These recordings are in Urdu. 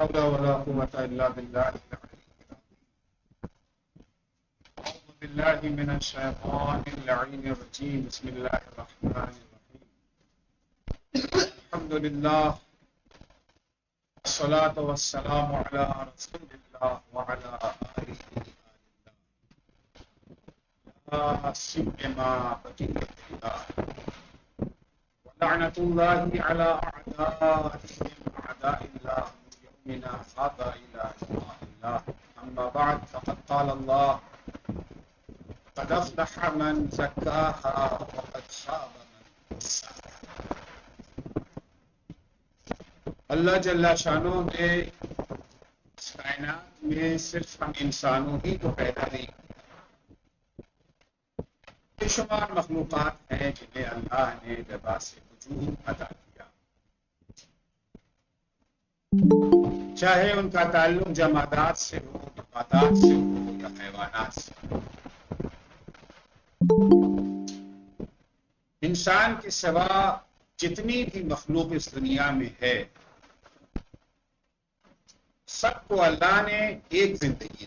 حول ولا قوة إلا بالله أعوذ بالله من الشيطان اللعين الرجيم بسم الله الرحمن الرحيم الحمد لله والصلاة والسلام على رسول الله وعلى آله لا سيما بقية الله ولعنة الله على أعدائهم أعداء الله من يومنا هذا إلى لقاء الله أما بعد فقد قال الله قد أفلح من زكاها وقد خاب من دساها. اللہ جل شانہ نے اس کائنات میں صرف ہم انسانوں ہی کو پیدا نہیں کیا، بے شمار مخلوقات ہیں جنہیں اللہ نے لباس وجود عطا کیا، چاہے ان کا تعلق جمادات سے ہو، نباتات سے ہو یا حیوانات سے ہو۔ انسان کے سوا جتنی بھی مخلوق اس دنیا میں ہے سب کو اللہ نے ایک زندگی دی،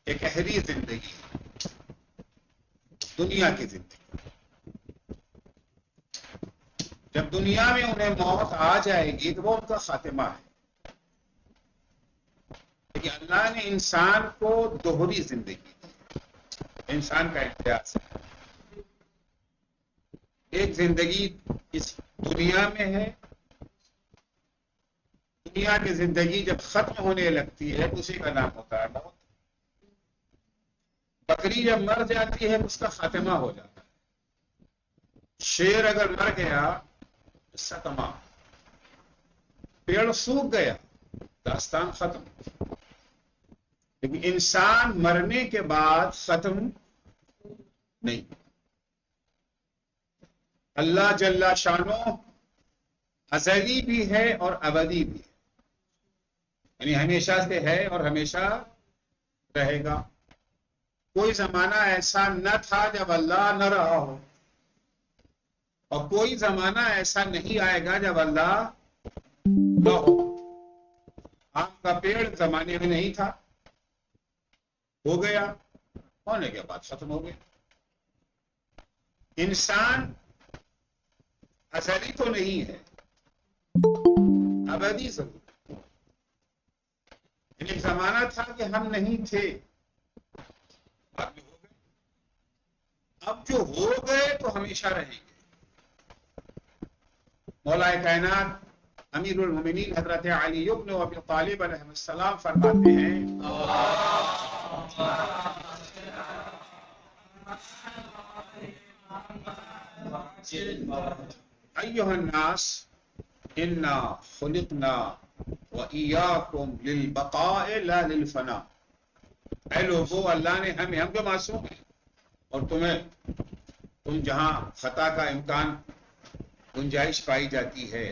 ایک اہری زندگی، دنیا کی زندگی۔ جب دنیا میں انہیں موت آ جائے گی تو وہ ان کا خاتمہ ہے، لیکن اللہ نے انسان کو دوہری زندگی دی۔ انسان کا امتیاز ہے، ایک زندگی اس دنیا میں ہے، دنیا کی زندگی جب ختم ہونے لگتی ہے تو اسی کا نام ہوتا ہے موت۔ بکری جب مر جاتی ہے تو اس کا خاتمہ ہو جاتا ہے، شیر اگر مر گیا اس کا تمام، پیڑ سوکھ گیا داستان ختم۔ لیکن انسان مرنے کے بعد ختم نہیں۔ اللہ جل شانہ ازلی بھی ہے اور ابدی بھی ہے، یعنی ہمیشہ سے ہے اور ہمیشہ رہے گا۔ کوئی زمانہ ایسا نہ تھا جب اللہ نہ رہا ہو، اور کوئی زمانہ ایسا نہیں آئے گا جب اللہ نہ ہو۔ آم کا پیڑ زمانے میں نہیں تھا، ہو گیا، ہونے کے بعد ختم ہو گیا۔ انسان ازلی تو نہیں ہے، ابدی ضرور۔ ایک زمانہ تھا کہ ہم نہیں تھے، بعد میں ہو گئے، اب جو ہو گئے تو ہمیشہ رہیں گے۔ مولا کائنات امیر المومنین حضرت علی بن ابی طالب علیہ السلام فرماتے ہیں ایھا الناس انا خلقنا وَإِيَّاكُمْ لِلْبَقَاءِ لَا لِلْفَنَاءِ۔ اے لوگو، اللہ نے ہم جو معصوم ہیں اور تم جہاں خطا کا امکان گنجائش پائی جاتی ہے،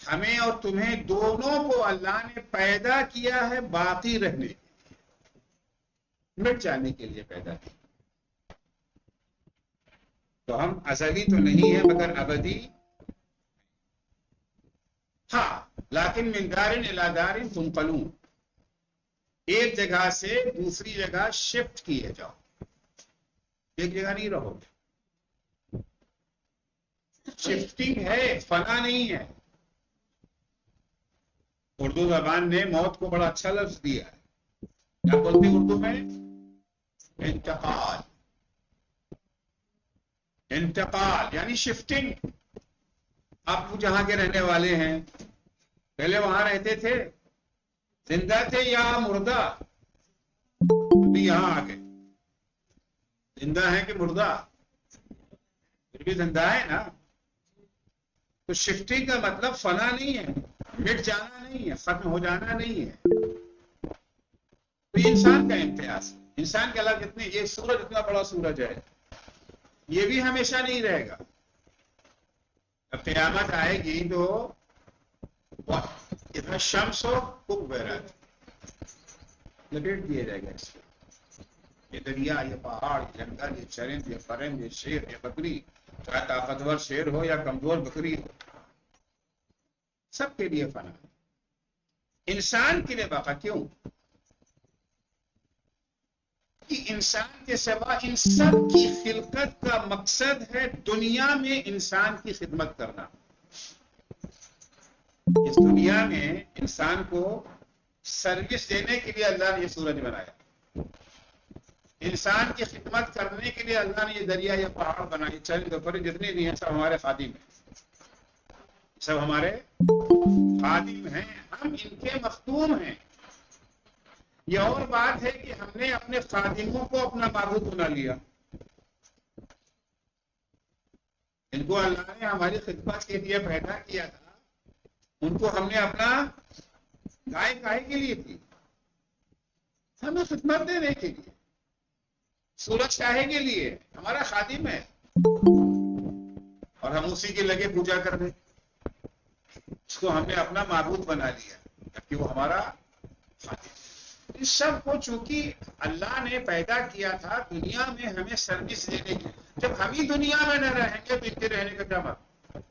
ہمیں اور تمہیں دونوں کو اللہ نے پیدا کیا ہے باقی رہنے، مٹ جانے کے لیے پیدا کیا۔ تو ہم ازلی تو نہیں ہیں مگر ابدی، ہاں، لیکن من دار الی دار تنقلون، ایک جگہ سے دوسری جگہ شفٹ کیے جاؤ، ایک جگہ نہیں رہو گے۔ شفٹنگ ہے، فنا نہیں ہے۔ اردو زبان نے موت کو بڑا اچھا لفظ دیا ہے، کیا بولتے ہیں اردو میں؟ انتقال۔ انتقال یعنی شفٹنگ۔ آپ جہاں کے رہنے والے ہیں، پہلے وہاں رہتے تھے، زندہ تھے یا مردہ؟ ابھی یہاں آ گئے، زندہ ہیں کہ مردہ؟ پھر بھی زندہ ہے نا۔ تو شفٹنگ کا مطلب فنا نہیں ہے، مٹ جانا نہیں ہے، ختم ہو جانا نہیں ہے۔ تو یہ انسان کا امتیاز ہے۔ انسان کے علاوہ کتنے، یہ سورج اتنا بڑا سورج ہے، یہ بھی ہمیشہ نہیں رہے گا۔ جب قیامت آئے گی تو اتنا شمس ہو کبرت، لپیٹ دیا جائے گا اس کو۔ یہ دریا، یہ پہاڑ، یہ جنگل، یہ چرند، یہ پرند، یہ شیر، یہ بکری، چاہے طاقتور شیر ہو یا کمزور بکری ہو، سب کے لیے فنا ہے۔ انسان کے لیے بقا کیوں؟ کہ انسان کے سوا ان سب کی خلقت کا مقصد ہے دنیا میں انسان کی خدمت کرنا. اس دنیا میں انسان کو سروس دینے کے لیے اللہ نے یہ سورج بنایا. انسان کی خدمت کرنے کے لیے اللہ نے یہ دریا یا پہاڑ بنائے. چند پر جتنے بھی ہیں سب ہمارے خادم ہیں, سب ہمارے خادم ہیں, ہم ان کے مخدوم ہیں. یہ اور بات ہے کہ ہم نے اپنے خادموں کو اپنا معبود بنا لیا. ان کو اللہ نے ہماری خدمت کے لیے پیدا کیا تھا, ان کو ہم نے اپنا گائے کے لیے تھی, ہمیں خدمت دینے کے لیے. سورج کاہے کے لیے ہمارا خادم ہے, اور ہم اسی کے لگے پوجا کر دیں. اس کو ہم نے اپنا معبود بنا لیا جبکہ وہ ہمارا خادم. اس سب کو چونکہ اللہ نے پیدا کیا تھا دنیا میں ہمیں سروس دینے کی. جب ہم ہی دنیا میں نہ رہیں گے تو ان کے رہنے کا کیا مطلب؟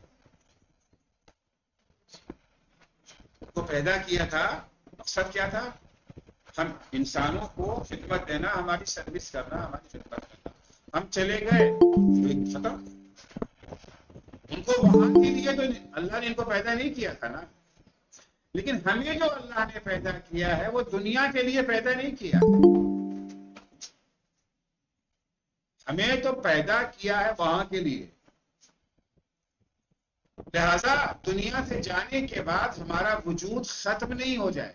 کو پیدا کیا تھا, مقصد کیا تھا؟ ہم انسانوں کو خدمت دینا, ہماری سروس کرنا, ہماری خدمت کرنا. ہم چلے گئے ختم. ان کو وہاں کے لیے تو اللہ نے ان کو پیدا نہیں کیا تھا نا, لیکن ہمیں جو اللہ نے پیدا کیا ہے وہ دنیا کے لیے پیدا نہیں کیا. ہمیں تو پیدا کیا ہے وہاں کے لیے. لہذا دنیا سے جانے کے بعد ہمارا وجود ختم نہیں ہو جائے.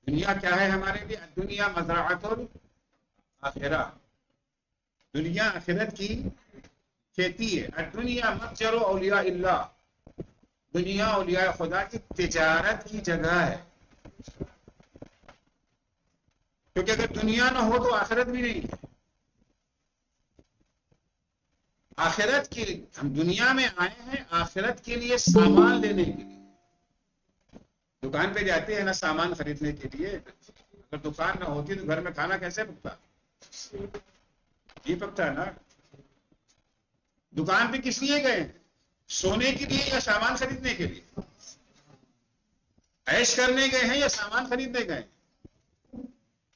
دنیا کیا ہے ہمارے لیے؟ دنیا مزرعۃ الآخرہ, دنیا آخرت کی کھیتی ہے. دنیا متجر اولیاء اللہ, دنیا اولیاء خدا کی تجارت کی جگہ ہے. کیونکہ اگر دنیا نہ ہو تو آخرت بھی نہیں ہے. آخرت کی, ہم دنیا میں آئے ہیں آخرت کے لیے سامان لینے کے لیے. دکان پہ جاتے ہیں نا سامان خریدنے کے لیے, اگر دکان نہ ہوتی تو گھر میں کھانا کیسے پکتا؟ یہ پکتا ہے نا. دکان پہ کس لیے گئے؟ سونے کے لیے یا سامان خریدنے کے لیے؟ عیش کرنے گئے ہیں یا سامان خریدنے گئے؟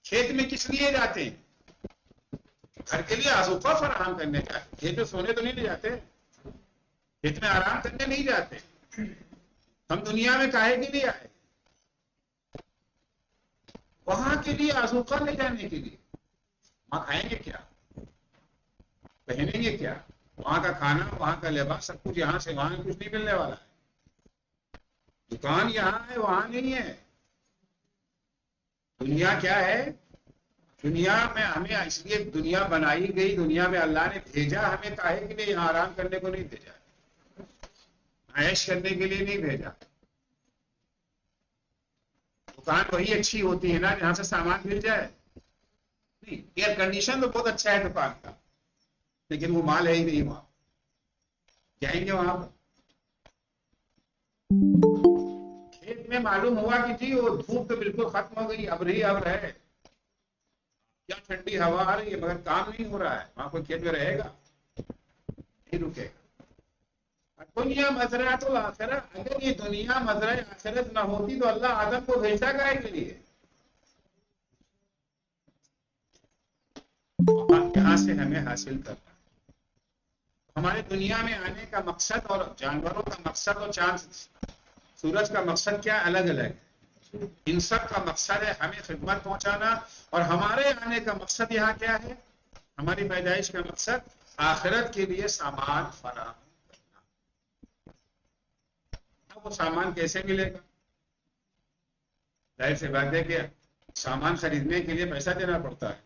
کھیت میں کس لیے جاتے ہیں؟ گھر کے لیے آزوقہ فراہم کرنے جاتے. کھیت میں سونے تو نہیں لے جاتے, کھیت میں آرام کرنے نہیں جاتے. ہم دنیا میں کاہے کے لیے آئے؟ وہاں کے لیے آزوقہ لے جانے کے لیے. وہاں کھائیں گے کیا, پہنیں گے کیا؟ وہاں کا کھانا, وہاں کا لباس, سب کچھ یہاں سے وہاں کچھ نہیں ملنے والا ہے. دکان یہاں ہے وہاں نہیں ہے. دنیا کیا ہے؟ دنیا میں ہمیں اس لیے دنیا بنائی گئی, دنیا میں اللہ نے بھیجا ہمیں کاہے کے لیے؟ یہاں آرام کرنے کو نہیں بھیجا, عیش کرنے کے لیے نہیں بھیجا. دکان وہی اچھی ہوتی ہے نا جہاں سے سامان مل جائے. نہیں, ایئر کنڈیشن تو بہت اچھا ہے دکان کا, لیکن وہ مال ہے ہی نہیں. وہاں جائیں گے وہاں پر کھیت میں معلوم ہوا کہ جی وہ دھوپ تو بالکل ختم ہو گئی, اب رہی اب ہے, کیا ٹھنڈی ہوا آ رہی ہے, مگر کام نہیں ہو رہا ہے. وہاں کوئی کھیت میں رہے گا نہیں, رکے گا. دنیا مزرعۃ الآخرہ, اگر یہ دنیا مزرعہ آخرت نہ ہوتی تو اللہ آدم کو بھیجا کائے کے لیے؟ یہاں سے ہمیں حاصل کرنا. ہمارے دنیا میں آنے کا مقصد اور جانوروں کا مقصد اور چاند سورج کا مقصد کیا الگ الگ ہے. ان سب کا مقصد ہے ہمیں خدمت پہنچانا, اور ہمارے آنے کا مقصد یہاں کیا ہے؟ ہماری پیدائش کا مقصد آخرت کے لیے سامان فراہم کرنا. اب وہ سامان کیسے ملے گا؟ ظاہر سی بات ہے کہ سامان خریدنے کے لیے پیسہ دینا پڑتا ہے.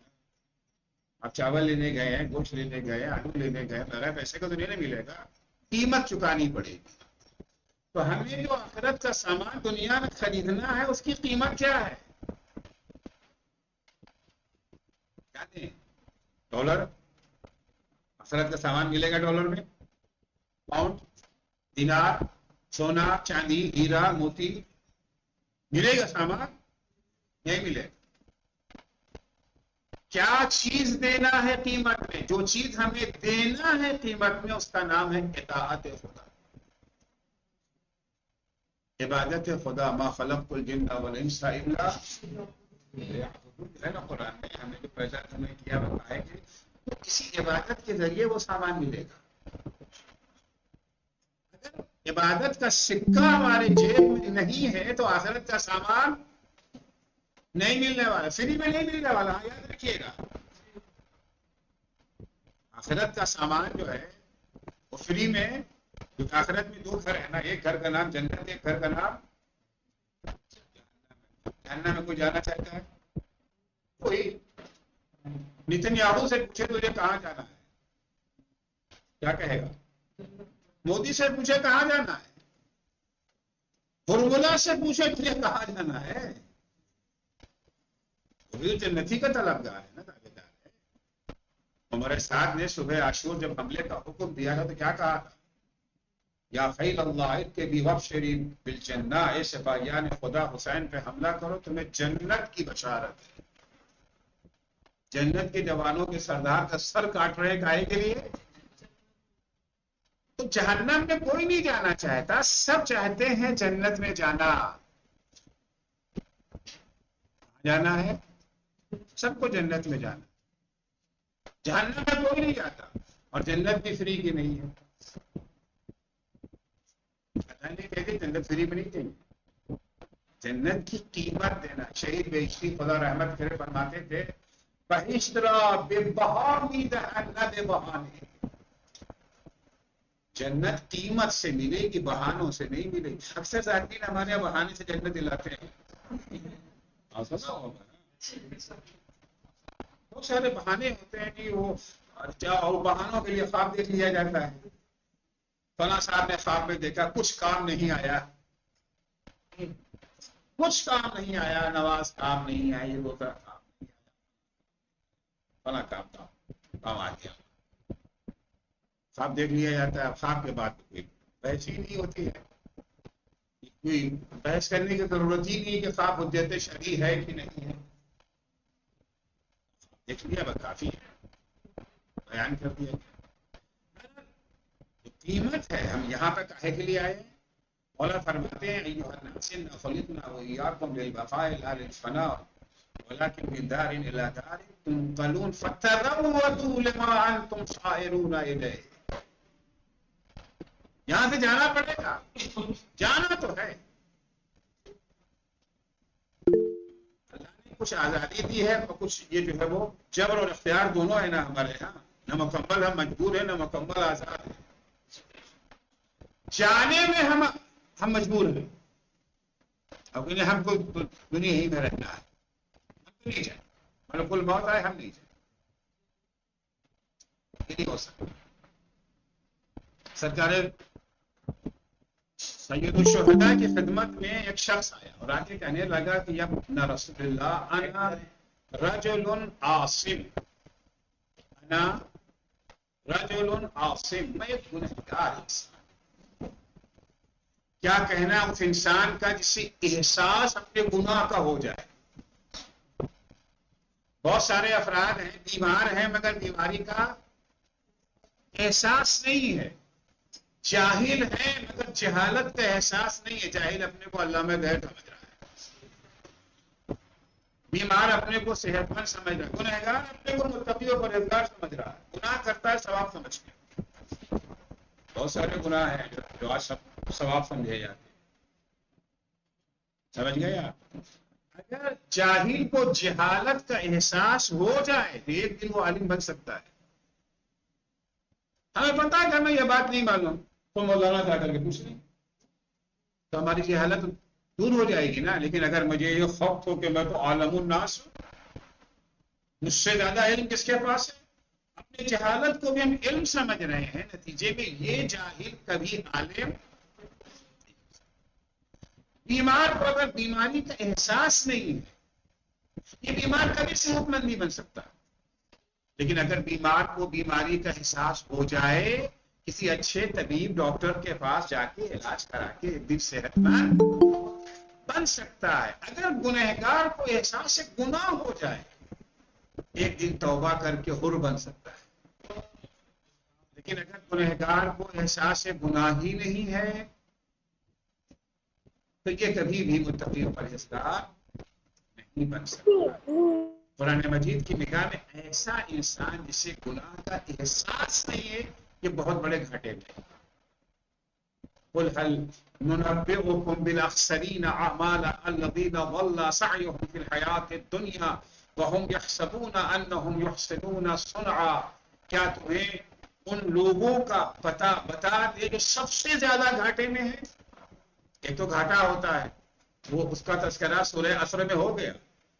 آپ چاول لینے گئے ہیں, گوشت لینے گئے ہیں, آلو لینے گئے, بغیر پیسے کا تو نہیں ملے گا, قیمت چکانی پڑے گی. تو ہمیں جو آخرت کا سامان دنیا میں خریدنا ہے اس کی قیمت کیا ہے؟ کیا دیں؟ ڈالر. آخرت کا سامان ملے گا ڈالر میں, پاؤنڈ, دینار, سونا, چاندی, ہیرا, موتی ملے گا سامان؟ نہیں ملے گا. کیا چیز دینا ہے قیمت میں؟ جو چیز ہمیں دینا ہے قیمت میں اس کا نام ہے اطاعت خدا. عبادت خدا ما خلقت الجن والانس الا ہے نا قرآن میں ہمیں جو پیدا ہمیں کیا بتائے کہ تو کسی عبادت کے ذریعے وہ سامان ملے گا. اگر عبادت کا سکہ ہمارے جیب میں نہیں ہے تو آخرت کا سامان نہیں ملنے والا, فری میں نہیں ملنے والا. یاد رکھیے گا, آخرت کا سامان جو ہے وہ فری میں. کیونکہ آخرت میں دو گھر ہے نا, ایک گھر کا نام جنت, ایک گھر کا نام جہنم میں. کوئی جانا چاہتا ہے؟ کوئی نتنیاہو سے پوچھے تجھے کہاں جانا ہے, کیا کہے گا؟ مودی سے پوچھے کہاں جانا ہے, فارمولا سے پوچھے تجھے کہاں جانا ہے, وہ جنتی کا طلبگار ہے نا, دعویدار ہے. عمر سعد نے صبح عاشور جب حملے کا حکم دیا تھا تو کیا کہا تھا؟ یا خیل اللہ کے بھی وبشری بالجنہ, اے سپاہیان خدا حسین پہ حملہ کرو, تمہیں جنت کی بشارت ہے. جنت کے جوانوں کے سردار کا سر کاٹ رہے کائے کے لیے. تو جہنم میں کوئی نہیں جانا چاہتا, سب چاہتے ہیں جنت میں جانا. جانا ہے سب کو جنت میں جانا. جہنم میں کوئی نہیں جاتا, اور جنت بھی فری کی نہیں ہے. نہیں کہتے جنت فری میں نہیں چاہیے, جنت کی قیمت دینا. شہید بہشتی خدا رحمت کرے فرماتے تھے بہشترا بے بہانی نہ بے بہانے, جنت قیمت سے ملے گی, بہانوں سے نہیں ملے گی. اکثر ذاکرین ہمارے یہاں بہانے سے جنت دلاتے ہیں. بہت سارے بہانے ہوتے ہیں کہ وہ بہانوں کے لیے خواب دیکھ لیا جاتا ہے. فلاں صاحب نے خواب میں دیکھا, کچھ کام نہیں آیا, کچھ کام نہیں آیا, نواز کام نہیں آئی, وہ کام نہیں آیا, فلاں کام آ گیا. خواب دیکھ لیا جاتا ہے. خواب کے بعد کوئی بحث ہی نہیں ہوتی ہے, کوئی بحث کرنے کی ضرورت ہی نہیں کہ خواب حجت شرعی ہے کہ نہیں ہے. دیکھ لیا بس کافی ہے, بیان کر دیا. قیمت ہے. ہم یہاں پہ کہے کے لیے آئے ہیں؟ مولا فرماتے ہیں ایھا الناس انا خلقنا وإياكم للبقاء لا للفناء ولكن من دار إلى دار تنقلون فتزودوا لما أنتم صائرون إليه. یہاں سے جانا پڑے گا, جانا تو ہے. اللہ نے کچھ آزادی دی ہے اور کچھ یہ جو ہے وہ جبر اور اختیار دونوں ہے نا ہمارے یہاں. نہ مکمل ہم مجبور ہیں, نہ مکمل آزاد ہیں. جانے میں ہم مجبور ہیں. اب انہیں ہم کو دنیا ہی میں رہنا ہے, ہم تو نہیں جائیں. ملک الموت آئے ہم نہیں جائیں, یہ نہیں ہو سکتا. سرکار سید الشہداء کی خدمت میں ایک شخص آیا اور آ کے کہنے لگا کہ یا ابن رسول اللہ انا رجل عاصم, انا رجل عاصم, میں ایک گنہگار انسان. کیا کہنا اس انسان کا جس سے احساس اپنے گناہ کا ہو جائے. بہت سارے افراد ہیں بیمار ہیں مگر بیماری کا احساس نہیں ہے. جاہل ہے مگر جہالت کا احساس نہیں ہے. جاہل اپنے کو علامہ غیب سمجھ رہا ہے, بیمار اپنے کو صحت مند سمجھ رہا ہے, گنہگار اپنے کو متقی و پرہیزگار سمجھ رہا ہے. گناہ کرتا ہے ثواب سمجھ کے. بہت سارے گناہ ہیں جو آج ثواب سمجھے جاتے ہیں. سمجھ گئے آپ؟ اگر جاہل کو جہالت کا احساس ہو جائے تو ایک دن وہ عالم بن سکتا ہے. ہمیں پتا ہے کہ ہمیں یہ بات نہیں معلوم تو مولانا جا کر کے پوچھ لیں تو ہماری جہالت دور ہو جائے گی نا. لیکن اگر مجھے یہ خوف ہو کہ میں تو عالم الناس ہوں, مجھ سے زیادہ علم کس کے پاس ہے, اپنی جہالت کو بھی ہم علم سمجھ رہے ہیں, نتیجے میں یہ جاہل کبھی عالم. بیمار کو اگر بیماری کا احساس نہیں ہے, یہ بیمار کبھی صحت مند نہیں بن سکتا. لیکن اگر بیمار کو بیماری کا احساس ہو جائے, کسی اچھے طبیب ڈاکٹر کے پاس جا کے علاج کرا کے ایک دن صحت مند بن سکتا ہے. اگر گنہگار کو احساس گناہ ہو جائے, ایک دن توبہ کر کے حر بن سکتا ہے. لیکن اگر گنہگار کو احساس گناہ ہی نہیں ہے تو یہ کبھی بھی متقی و پرہیزگار نہیں بن سکتا. قرآن مجید کی نگاہ میں ایسا انسان جسے گناہ کا احساس نہیں ہے، یہ بہت بڑے گھاٹے میں ہے. قل هل ننبئكم بالاخسرين اعمالا الذين ضل سعيهم في الحياة الدنيا وهم يحسبون انهم يحسنون صنعا. کیا تمہیں ان لوگوں کا پتہ بتا دے جو سب سے زیادہ گھاٹے میں ہیں؟ ایک تو گھاٹا ہوتا ہے، وہ اس کا تذکرہ سورہ عصر میں ہو گیا،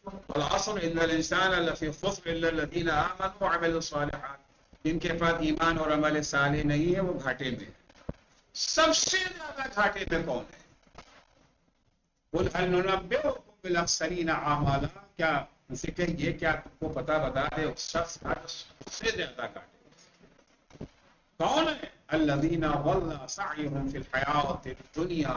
والعصر ان الانسان لفی خسر الا الذين امنوا وعملوا الصالحات. جن کے پاس ایمان اور عمل صالح نہیں ہے وہ گھاٹے میں ہے. سب سے زیادہ گھاٹے میں کون ہے؟ قل هل ننبئكم بالاخسرین اعمالا. کیا اسے کہیے کیا تم کو پتہ بتا دے اس شخص کا سب سے زیادہ گھاٹے کون ہے؟ الذین ضل سعیهم فی الحیاۃ الدنیا.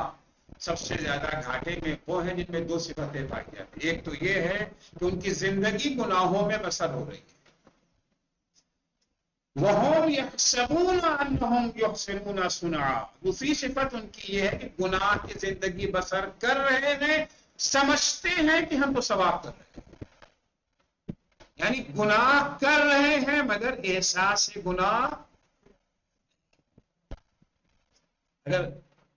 سب سے زیادہ گھاٹے میں وہ ہیں جن میں دو صفتیں پائی جاتی ہیں. ایک تو یہ ہے کہ ان کی زندگی گناہوں میں بسر ہو رہی ہے، وَهُمْ يَحْسَبُونَ أَنَّهُمْ يُحْسِنُونَ صُنْعًا. دوسری صفت ان کی یہ ہے کہ گناہ کی زندگی بسر کر رہے ہیں، سمجھتے ہیں کہ ہم تو ثواب کر رہے ہیں. یعنی گناہ کر رہے ہیں مگر احساس گناہ. اگر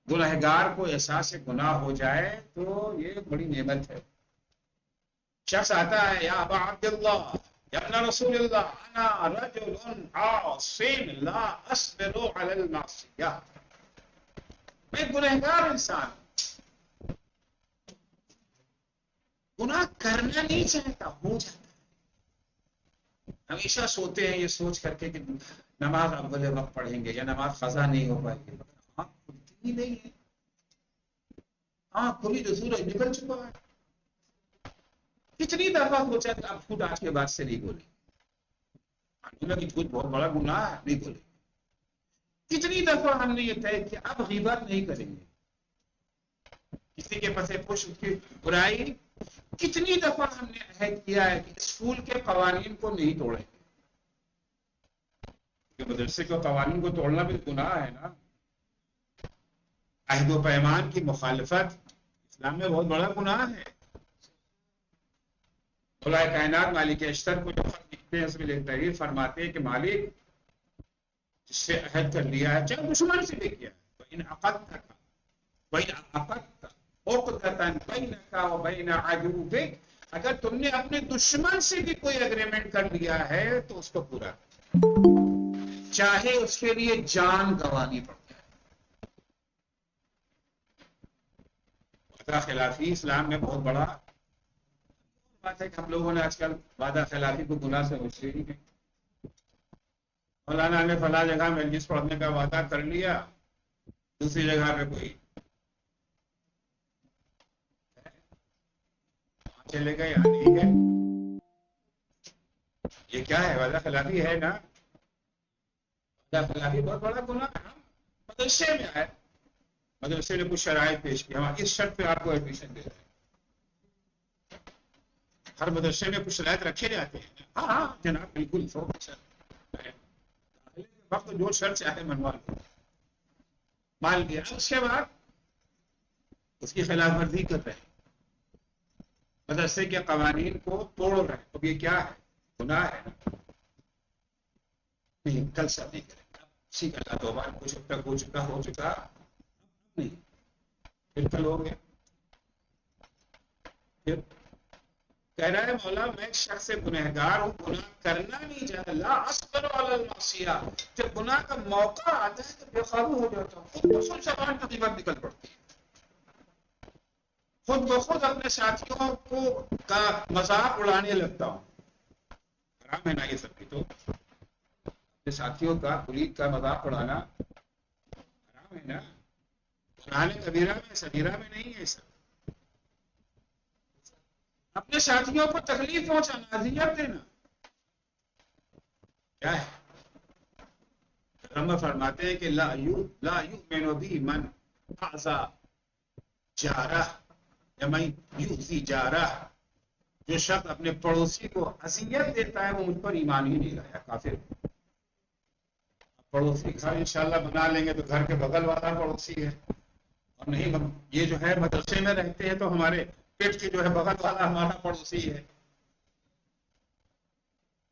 گنہگار کو احساس گناہ ہو جائے تو یہ بڑی نعمت ہے. شخص آتا ہے، یا ابا عبداللہ یا ابن رسول اللہ انا رجل عاص لا اصبر علی المعصیہ. میں گنہگار انسان ہوں، گناہ کرنا نہیں چاہتا، ہو جاتا ہے. ہمیشہ سوتے ہیں یہ سوچ کر کے کہ نماز اول وقت پڑھیں گے یا نماز قضا نہیں ہو پائے گی. آنکھ کھلتی ہی نہیں ہے، آنکھ کھلی تو سورج نکل چکا ہے. کتنی دفعہ سوچا کہ اب جھوٹ آج کے بعد سے نہیں بولے، کہ جھوٹ بہت بڑا گناہ ہے، نہیں بولے. کتنی دفعہ ہم نے یہ طے کیا اب غیبت نہیں کریں گے، کسی کے پسے پش اس کی برائی. کتنی دفعہ ہم نے عہد کیا ہے کہ اسکول کے قوانین کو نہیں توڑیں گے، کہ مدرسے کے قوانین کو توڑنا بھی گناہ ہے نا. عہد و پیمان کی مخالفت اسلام میں بہت بڑا گناہ ہے. خدا کائنات مالک اشتر کو جو خط لکھتے ہیں اس میں تحریر فرماتے ہیں کہ مالک جس سے عہد کر لیا ہے چاہے دشمن سے بھی کیا ہے، وَإِنْ عَقَدْتَكَ وَإِنْ عَقَدْتَ عُقْدَةً بَيْنَكَ وَبَيْنَ عَدُوِّكَ. اگر تم نے اپنے دشمن سے بھی کوئی اگریمنٹ کر لیا ہے تو اس کو پورا کر، چاہے اس کے لیے جان گنوانی پڑ جائے. وعدہ خلافی اسلام میں بہت بڑا بات ہے کہ ہم لوگوں نے آج کل وعدہ خلافی کو گناہ سے مچھلی ہی نہیں. مولانا نے فلاں جگہ مجلس پڑھنے کا وعدہ کر لیا، دوسری جگہ پہ کوئی چلے گئے، نہیں ہے. یہ کیا ہے؟ وعدہ خلافی ہے نا. وعدہ خلافی بہت بڑا گناہ ہے. مدرسے میں آئے، مدرسے نے کچھ شرائط پیش کی، ہم اس شرط پہ آپ کو ایڈمیشن دے رہے ہیں. ہر مدرسے میں کچھ شرائط رکھے جاتے ہیں. ہاں ہاں جناب بالکل 100%. وقت جو شرط چاہے منوا لو، مان لیا. اس کے بعد اس کی خلاف ورزی کر رہے ہیں، مدرسے کے قوانین کو توڑ رہے ہیں. تو یہ کیا ہے؟ گناہ ہے. نہیں کل سے نہیں کریں گے، ٹھیک ہے اللہ توبہ ہو چکا نہیں، پھر کل ہو گیا. پھر کہہ رہا ہے مولا میں ایک شخص گنہگار ہوں، گناہ کرنا نہیں چاہتا. لا اصبر علی المعصیہ. جب گناہ کا موقع آتا ہے تو بے قابو ہو جاتا ہوں، خود بخود زبان کی قیمت نکل پڑتی ہے، خود بخود اپنے ساتھیوں کو کا مذاق اڑانے لگتا ہوں. حرام ہے نا یہ سب. کی تو اپنے ساتھیوں کا کلیگ کا مذاق اڑانا حرام ہے نا. گناہ کبیرہ میں صغیرہ میں نہیں ہے سب. اپنے ساتھیوں کو تکلیف پہنچانا، اذیت دینا کیا ہے؟ رب فرماتے ہیں کہ لا یؤمن بی من اعزا جارہ یا من یؤذی جارہ. جو شخص اپنے پڑوسی کو اذیت دیتا ہے وہ مجھ پر ایمان ہی نہیں لایا، کافر. پڑوسی گھر انشاءاللہ بنا لیں گے تو گھر کے بغل والا پڑوسی ہے، اور نہیں یہ جو ہے مدرسے میں رہتے ہیں تو ہمارے پیٹ کے جو ہے بغل والا ہمارا پڑوسی ہے.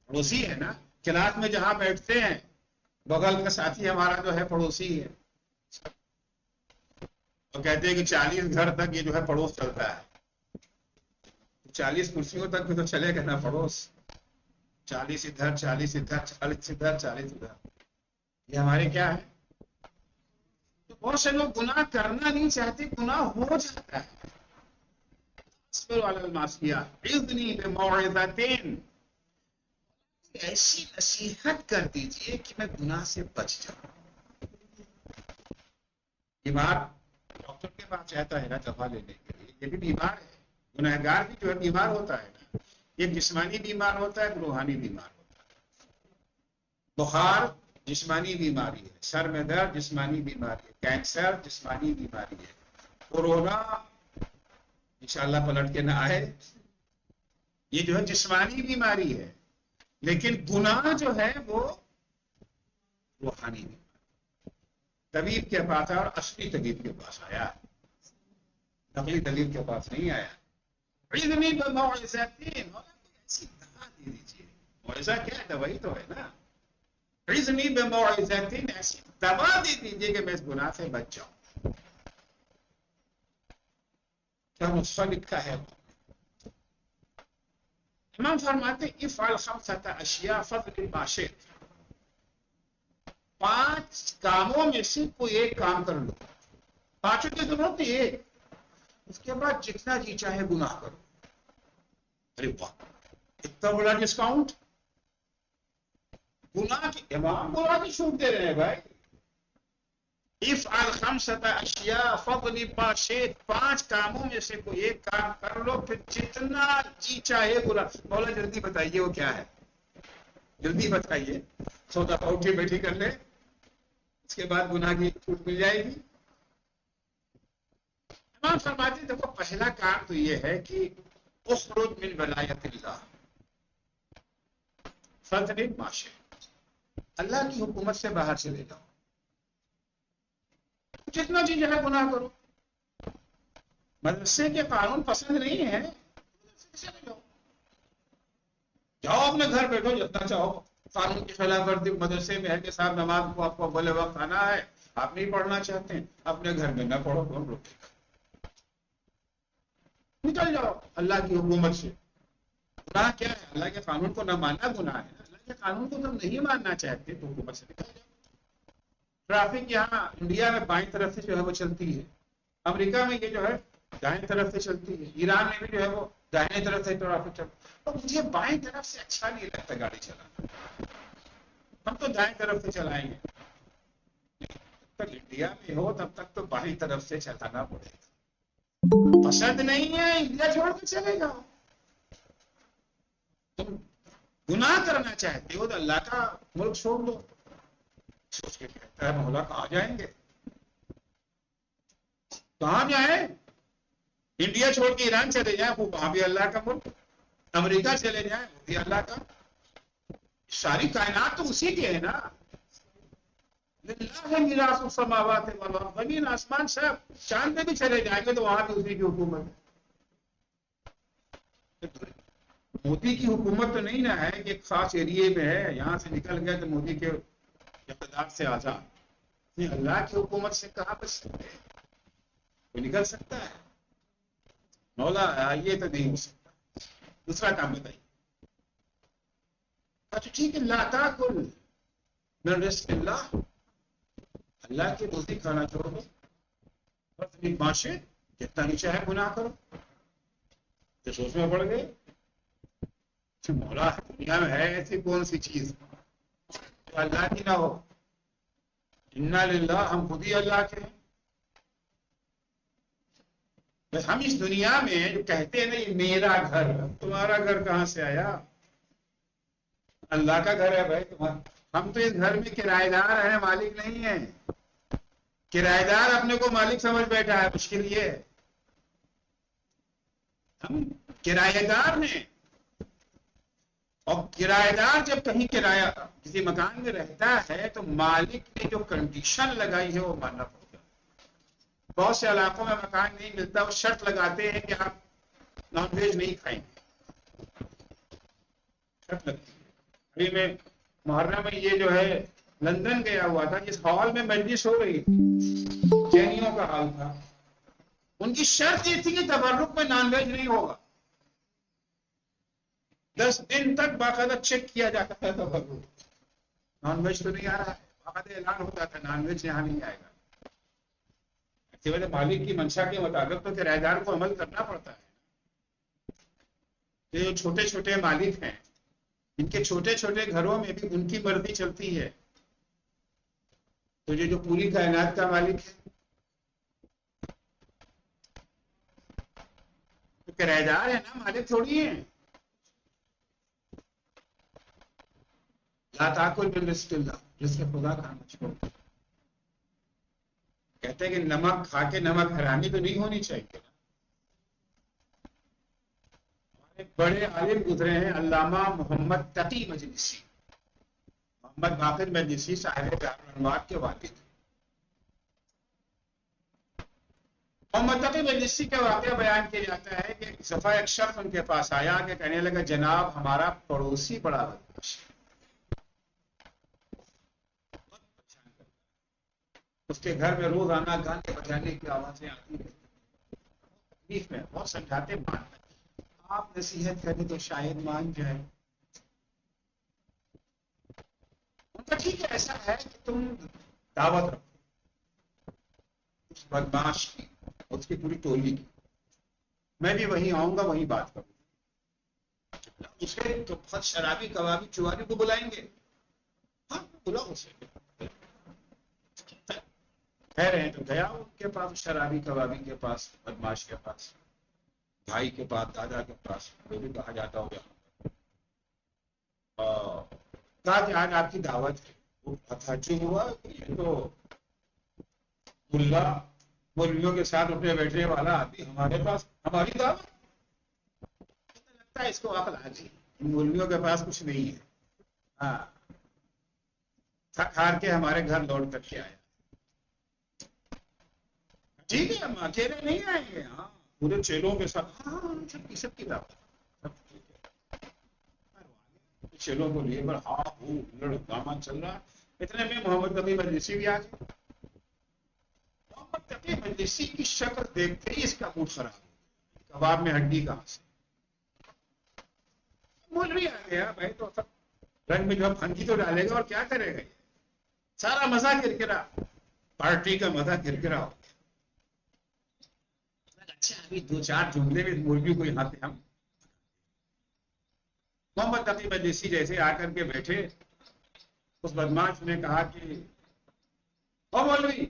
پڑوسی ہے نا. کلاس میں جہاں بیٹھتے ہیں بغل کا ساتھی ہمارا جو ہے پڑوسی ہے. تو کہتے ہیں کہ 40 گھر تک یہ جو ہے پڑوس چلتا ہے. 40 کرسیوں تک بھی تو چلے گا نا پڑوس. 40 ادھر 40 ادھر 40 ادھر 40 ادھر. یہ ہمارے کیا ہے. تو بہت سے لوگ گناہ کرنا نہیں چاہتے, گناہ ہو جاتا ہے. ایسی نصیحت کر دیجئے کہ میں گناہ سے بچ جاؤں. بیمار ڈاکٹر کے پاس جاتا ہے نا دوا لینے کے لیے, یہ بھی بیمار ہے. گنہگار بھی جو ہے بیمار ہوتا ہے نا. ایک جسمانی بیمار ہوتا ہے, ایک روحانی بیمار ہوتا ہے. بخار جسمانی بیماری ہے, سر میں درد جسمانی بیماری ہے, کینسر جسمانی بیماری ہے, کورونا انشاءاللہ پلٹ کے نہ آئے, یہ جو ہے جسمانی بیماری ہے. لیکن گناہ جو ہے وہ روحانی بیماری. طبیب کے پاس آیا اور اصلی طبیب کے پاس آیا, نقلی طبیب کے پاس نہیں آیا. علمی بموعظتین, ایسی دوا دے دیجیے. موعظہ کیا ہے؟ دوائی تو ہے نا. علمی بموعظتین, ایسی دوا دے دیجیے کہ میں اس گناہ سے بچ جاؤں. کیا نسخہ لکھا ہے. امام فرماتے افعل خمسۃ اشیاء فضل ما شئت, 5 کاموں میں سے کوئی ایک کام کر لو. 5 کی ضرورت نہیں, ایک. اس کے بعد جتنا جی چاہے گناہ کرو. ارے واہ, اتنا بڑا ڈسکاؤنٹ. گناہ کی امام گناہ کی چھوٹ دے رہے ہیں بھائی. افعل خمسۃ اشیاء فضل ما شئت, 5 کاموں میں سے کوئی ایک کام کر لو, پھر جتنا جی چاہے گناہ. مولا جلدی بتائیے وہ کیا ہے, جلدی بتائیے. 100 دفعہ اٹھی بیٹھی کر لے, اس کے بعد گناہ کی چھوٹ مل جائے گی. امام فرماتے دیکھو پہلا کام تو یہ ہے کہ اخرج من ولایت اللہ فضل ما شئت, اللہ کی حکومت سے باہر چلے جاؤ. جتنا جی جو ہے گناہ کرو. مدرسے کے قانون پسند نہیں ہے, جاؤ اپنے گھر بیٹھو جتنا چاہو. قانون کی خلاف ورزی مدرسے میں ہے کہ صاحب نماز کو آپ کو بولے وقت آنا ہے, آپ نہیں پڑھنا چاہتے ہیں, اپنے گھر میں نہ پڑھو, کون روکے گا. نکل جاؤ اللہ کی حکومت سے. گناہ کیا ہے؟ اللہ کے قانون کو نہ ماننا گناہ ہے. اللہ کے قانون کو تم نہیں ماننا چاہتے تو حکومت سے نکل جاؤ. ٹریفک یہاں انڈیا میں بائیں طرف سے جو ہے وہ چلتی ہے, امریکہ میں یہ جو ہے دائیں طرف سے چلتی ہے, ایران میں بھی جو ہے وہ دائیں طرف سے ٹریفک چلتی ہے. اور مجھے بائیں طرف سے اچھا نہیں لگتا گاڑی چلانا, ہم تو دائیں طرف سے چلائیں گے. جب تک انڈیا میں ہو تب تک تو بائیں طرف سے چلانا پڑے گا. پسند نہیں ہے انڈیا چھوڑ کے چلے جاؤ. تم گناہ کرنا چاہتے ہو تو اللہ کا ملک چھوڑ دو. سوچ کے کہتا ہے مولا کہاں جائیں گے, کہاں جائیں. انڈیا چھوڑ کے ایران چلے جائیں, وہاں بھی اللہ کا ملک. امریکہ چلے جائیں, وہ بھی اللہ کا. ساری کائنات تو اسی کی ہے نا. للہ میراث السماوات والارض, زمین آسمان سب. چاند میں بھی چلے جائیں گے تو وہاں بھی اسی کی حکومت ہے. مودی کی حکومت تو نہیں نہ ہے کہ ایک خاص ایریے میں ہے, یہاں سے نکل گیا تو مودی کے اقتدار سے آزاد. نہیں, اللہ کی حکومت سے کہاں بچ سکتے ہیں. کوئی نکل سکتا ہے؟ مولا یہ تو نہیں ہو سکتا. دوسرا کام بتائیے. اچھا ٹھیک ہے, لا تاکل من رزق اللہ, اللہ کی روزی کھانا چھوڑ دو. فضل ما شئت, جتنا نہیں چاہے گناہ کرو. تو سوچ میں پڑ گئے مولا دنیا میں ہے ایسی کون سی چیز جو اللہ کی نہ ہو. انا للہ, ہم خود ہی اللہ کے ہیں. ہم اس دنیا میں جو کہتے ہیں نا یہ میرا گھر, تمہارا گھر کہاں سے آیا؟ اللہ کا گھر ہے بھائی تمہارا. ہم تو اس گھر میں کرایہ دار ہیں, مالک نہیں ہیں. کرایہ دار اپنے کو مالک سمجھ بیٹھا ہے, مشکل یہ ہے. ہم کرایہ دار ہیں, اور کرایہ دار جب کہیں کرایہ کسی مکان میں رہتا ہے تو مالک نے جو کنڈیشن لگائی ہے وہ ماننا پڑتا ہے. بہت سے علاقوں میں مکان نہیں ملتا، وہ شرط لگاتے ہیں کہ آپ نان ویج نہیں کھائیں گے، شرط لگتی ہے۔ ابھی میں محرم میں یہ جو ہے لندن گیا ہوا تھا، جس ہال میں مجلس ہو رہی تھی چینیوں کا حال تھا، ان کی شرط یہ تھی کہ تبرک میں نان ویج نہیں ہوگا، 10 دن تک باقاعدہ چیک کیا جاتا تھا تبرک، نان ویج تو نہیں آ رہا ہے، باقاعدہ اعلان ہوتا تھا نان ویج یہاں نہیں آئے گا۔ اسی وجہ مالک کی منشا کے مطابق تو کرایہ دار کو عمل کرنا پڑتا ہے۔ جو چھوٹے چھوٹے مالک ہیں، ان کے چھوٹے چھوٹے گھروں میں بھی ان کی مرضی چلتی ہے، تو یہ جو پوری کائنات کا مالک ہے تو کرایہ دار ہے نا، مالک تھوڑی ہیں۔ لا تاکل من رزق اللہ، رزق خدا کھانا چھوڑ، کہتے ہیں کہ نمک کھا کے نمک حرامی تو نہیں ہونی چاہیے۔ ہمارے بڑے عالم گزرے ہیں علامہ محمد تقی مجلسی، محمد باقر مجلسی صاحب جامع الانوار کے والد۔ محمد تقی مجلسی کا واقعہ بیان کیا جاتا ہے کہ ایک دفعہ ایک شخص ان کے پاس آیا کہ کہنے لگا جناب ہمارا پڑوسی بڑا بدمعاش ہے، اس کے گھر میں روزانہ گانے بجانے کی آوازیں آتی ہیں، تکلیف میں بہت سمجھاتے مانتے، آپ نصیحت کریں تو شاید مان جائے۔ ان کا ٹھیک ہے، ایسا ہے کہ تم دعوت رکھو اس بدمعاش کی، اس کی پوری ٹولی کی، میں بھی وہیں آؤں گا، وہیں بات کروں گا۔ اسے تو بہت شرابی کبابی چواری کو بلائیں گے، ہاں بلاؤ اسے، کہہ رہے ہیں تو گیا ان کے پاس، شرابی کبابی کے پاس، بدمعاش کے پاس، بھائی کے پاس، دادا کے پاس، جو بھی کہا جاتا ہو گیا، کہا کہ آج آپ کی دعوت ہے۔ وہ تعجب ہوا کہ یہ تو ملا مولویوں کے ساتھ اٹھنے بیٹھنے والا آدمی ہمارے پاس، ہماری دعوت، لگتا ہے اس کو عقل آ گئی، مولویوں کے پاس کچھ نہیں ہے، ہاں تھک ہار کے ہمارے گھر لوٹ کر کے آیا۔ ٹھیک ہے ہم اکیلے نہیں آئیں گے، ہاں پورے چیلوں کے ساتھ، ہاں سب کی دعوت، چیلوں کو لیے پر ہاں ہو ہنگامہ چل رہا ہے۔ اتنے میں محمد تقی مجلسی بھی آ گئے۔ محمد تقی مجلسی کی شکل دیکھتے ہی اس کا موڈ خراب ہو گیا، کباب میں ہڈی کہاں سے، مولوی آ گیا بھائی تو سب رنگ میں جو پھنکی تو ڈالے گا اور کیا کرے گا، سارا مزہ کرکرا، پارٹی کا مزہ کرکرا ہو گیا۔ اچھا ابھی 2-4 جملے میں مولوی کو یہاں پہ ہم، محمد تقی مجلسی جیسے آ کر کے بیٹھے، اس بدمعاش نے کہا کہ او مولوی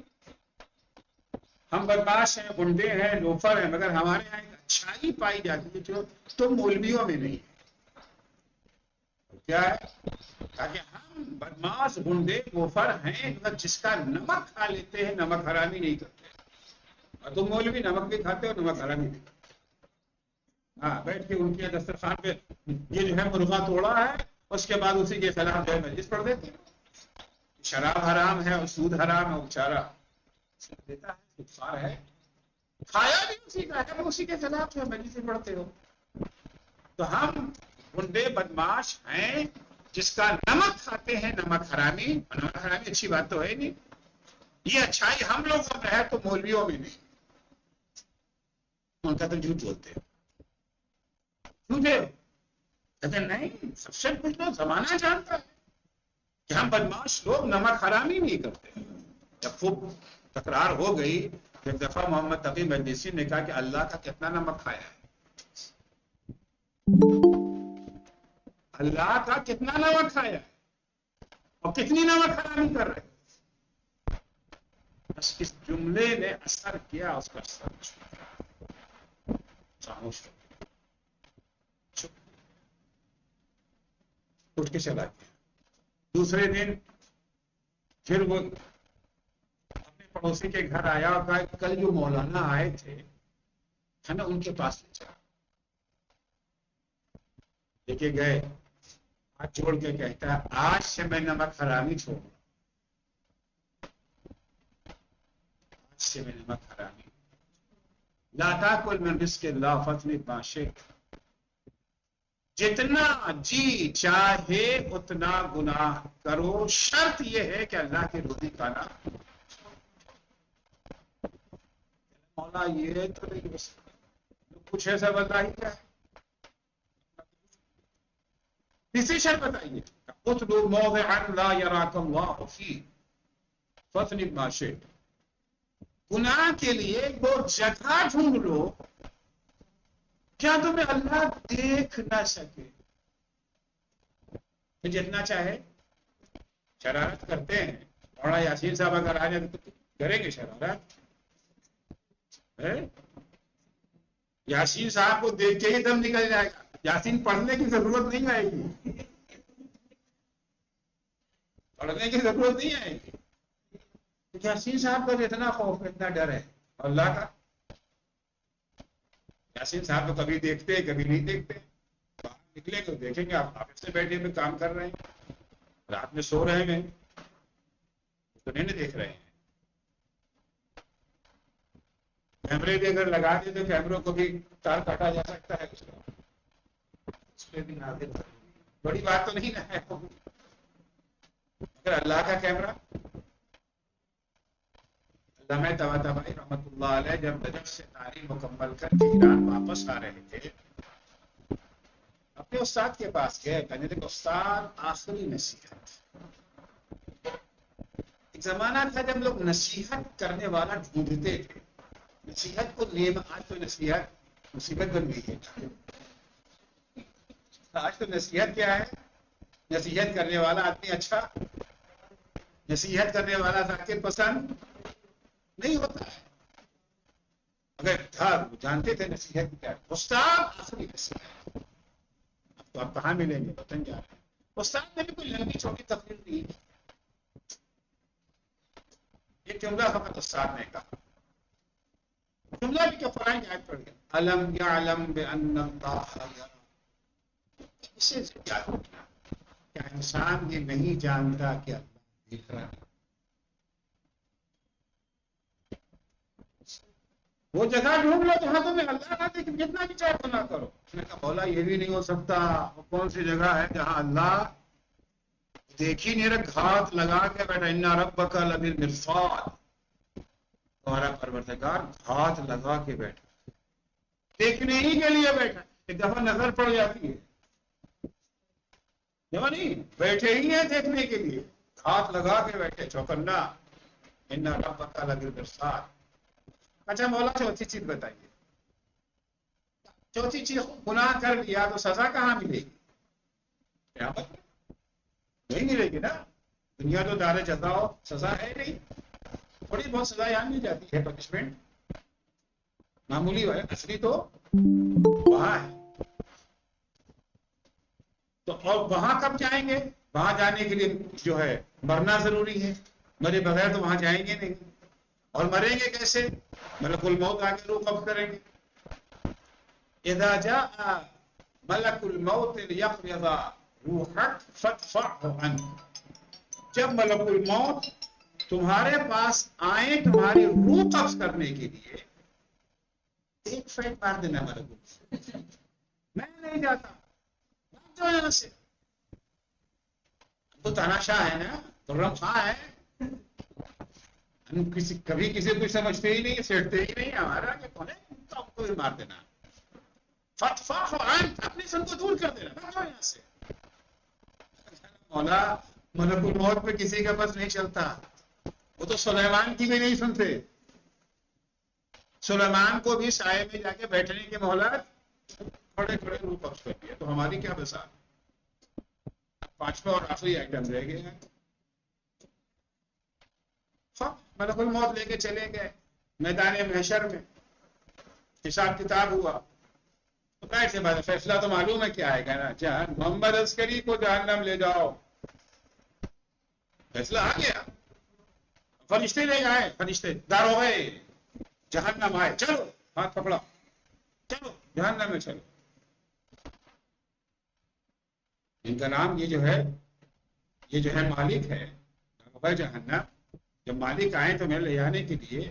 ہم بدمعاش ہیں، گنڈے ہیں، لوفر ہیں، مگر ہمارے یہاں ایک اچھائی پائی جاتی ہے جو تم مولویوں میں نہیں ہے۔ کیا ہے؟ تاکہ ہم بدمعاش گنڈے لوفر ہیں مگر جس کا نمک کھا لیتے ہیں، نمک حرامی نہیں کرتے، اور تم مولوی نمک بھی کھاتے ہو، نمک حرامی نہیں کرتے۔ ہاں بیٹھ کے ان کے دسترخوان پہ یہ جو ہے مرغا توڑا ہے، اس کے بعد اسی کے خلاف جو ہے مجلس پڑھ دیتے ہیں، شراب حرام ہے اور سود حرام ہے، بیچارہ دیتا ہے، خودخوار ہے، کھایا بھی اسی کا ہے، وہ اسی کے خلاف جو ہے مجلس پڑھتے ہو۔ تو ہم گنڈے بدمعاش ہیں جس کا نمک کھاتے ہیں، نمک حرامی، نمک حرامی اچھی بات تو ہے نہیں، یہ اچھائی ہم لوگوں میں ہے تو مولویوں میں نہیں، ان کا تو جھوٹ بولتے ہیں، جھوٹے کہتے نہیں، سب سے کچھ تو زمانہ جانتا ہے کہ ہم بدمعاش لوگ نمک حرامی نہیں کرتے۔ جب خوب تکرار ہو گئی، ایک دفعہ محمد تقی مجلسی نے کہا کہ اللہ کا کتنا نمک کھایا ہے، اللہ کا کتنا نمک کھایا ہے اور کتنی نمک حرامی کر رہے ہیں۔ بس اس جملے نے اثر کیا، اس کا اثر خاموش ہو گیا، اٹھ کے چلا گیا۔ دوسرے دن پھر وہ اپنے پڑوسی کے گھر آیا اور کہا کل جو مولانا آئے تھے ہے نا، ان کے پاس لے جا، لے کے گئے، ہاتھ جوڑ کے کہتا ہے آج سے میں نمک حرامی چھوڑوں، آج سے میں نمک حرامی لا تاکل من رزق اللہ فاطمع باشے جتنا جی چاہے اتنا گناہ کرو شرط یہ ہے کہ اللہ کی روزی کھانا مولا یہ تو نہیں بس کچھ ایسا بتائیے کیا تیسری شرط بتائیے اتلو موضعا لا یراک اللہ فیہ فاطمع باشے گناہ کے لیے وہ جگہ ڈھونڈ لو کیا تمہیں اللہ دیکھ نہ سکے تو جتنا چاہے شرارت کرتے ہیں مولانا یاسین صاحب اگر آ جائے تو کریں گے شرارت یاسین صاحب کو دیکھ کے ہی دم نکل جائے گا یاسین پڑھنے کی ضرورت نہیں آئے گی پڑھنے کی ضرورت نہیں آئے گی یاسین صاحب کا اتنا خوف اتنا ڈر ہے اللہ کا یاسین صاحب تو کبھی دیکھتے کبھی نہیں دیکھتے باہر نکلے گا دیکھیں گے آپ آفس سے بیٹھے ہوئے کام کر رہے ہیں رات میں سو رہے ہیں تو نہیں دیکھ رہے ہیں کیمرے بھی اگر لگا دے تو کیمروں کو بھی تار کاٹا جا سکتا ہے اس پہ بھی نازل بڑی بات تو نہیں نا ہے مگر اللہ کا کیمرہ علامہ طباطبائی رحمۃ اللہ علیہ جب نجف سے تعلیم مکمل کر کے ایران واپس آ رہے تھے اپنے استاد کے پاس گئے کہنے لگے استاد آخری نصیحت ایک زمانہ تھا جب لوگ نصیحت کرنے والا ڈھونڈتے تھے نصیحت کو نیم آج تو نصیحت مصیبت بن گئی ہے آج تو نصیحت کیا ہے نصیحت کرنے والا آدمی اچھا نصیحت کرنے والا ذاکر پسند نہیں ہوتا ہے اگر تھا جانتے تھے نصیحت کیا ہے استاد آخری نصیحت اب تو آپ کہاں ملیں گے وطن جا رہے ہیں استاد نے بھی کوئی لمبی چھوٹی تقریر نہیں یہ جملہ فقط استاد نے کہا جملہ بھی کہ قرآن کی آیت پڑھ گیا الم یعلم بان اللہ یرا اسے کیا ہوگا کیا انسان یہ نہیں جانتا کہ اللہ دیکھ رہا ہے وہ جگہ ڈھونڈ لو جہاں تمہیں اللہ نہ دیکھ جتنا بھی چاہے تو نہ کرو اس نے کہا مولا یہ بھی نہیں ہو سکتا وہ کون سی جگہ ہے جہاں اللہ دیکھ ہی نہیں رہا گھات لگا کے بیٹھا ان ربک لبالمرصاد تمہارا پروردگار گھات لگا کے بیٹھا دیکھنے ہی کے لیے بیٹھا ایک دفعہ نظر پڑ جاتی ہے نہیں بیٹھے ہی ہیں دیکھنے کے لیے گھات لگا کے بیٹھے چوکنا ان ربک لبالمرصاد اچھا مولا چوتھی چیز بتائیے چوتھی چیز گناہ کر لیا تو سزا کہاں ملے گی قیامت میں نہیں ملے گی نا دنیا تو دار جزا ہو سزا ہے نہیں تھوڑی بہت سزا یہاں مل جاتی ہے پنشمنٹ معمولی ہے اصلی تو وہاں ہے تو اور وہاں کب جائیں گے وہاں جانے کے لیے جو ہے مرنا ضروری ہے مرے بغیر تو وہاں جائیں گے نہیں اور مریں گے کیسے ملک الموت آ کے روح قبض کریں گے اذا جاء ملک الموت لیقبض روحک فادفعه عنه جب ملک الموت تمہارے پاس آئیں تمہاری روح قبض کرنے کے لیے ایک فیٹ مار دینا ملک الموت میں نہیں جاتا جو یہاں سے تو تاناشاہ ہے نا خرم خاں ہے ہم کبھی کسی کو سمجھتے ہی نہیں سیٹتے ہی نہیں ہمارا کہ کون ہے تو آپ کو بھی مار دینا فتفاح اپنے سن کو دور کر دینا یہاں سے مولا ملک الموت پہ کسی کا بس نہیں چلتا وہ تو سلیمان کی بھی نہیں سنتے سلیمان کو بھی سائے میں جا کے بیٹھنے کی مہلت کھڑے کھڑے روح قبض کر دیا تو ہماری کیا بسا پانچواں اور آخری آئٹم رہ گئے ہیں ملک الموت لے کے چلے گئے میدان محشر میں حساب کتاب ہوا تو سے بات فیصلہ تو معلوم ہے کیا آئے گا نا جہاں محمد عسکری کو جہنم لے جاؤ فیصلہ آ گیا فرشتے لے آئے فرشتے دار ہو گئے جہنم آئے چلو ہاتھ پکڑا چلو جہنم میں چلو ان کا نام یہ جو ہے مالک ہے جہنم جب مالک آئے تو میں لے جانے کے لیے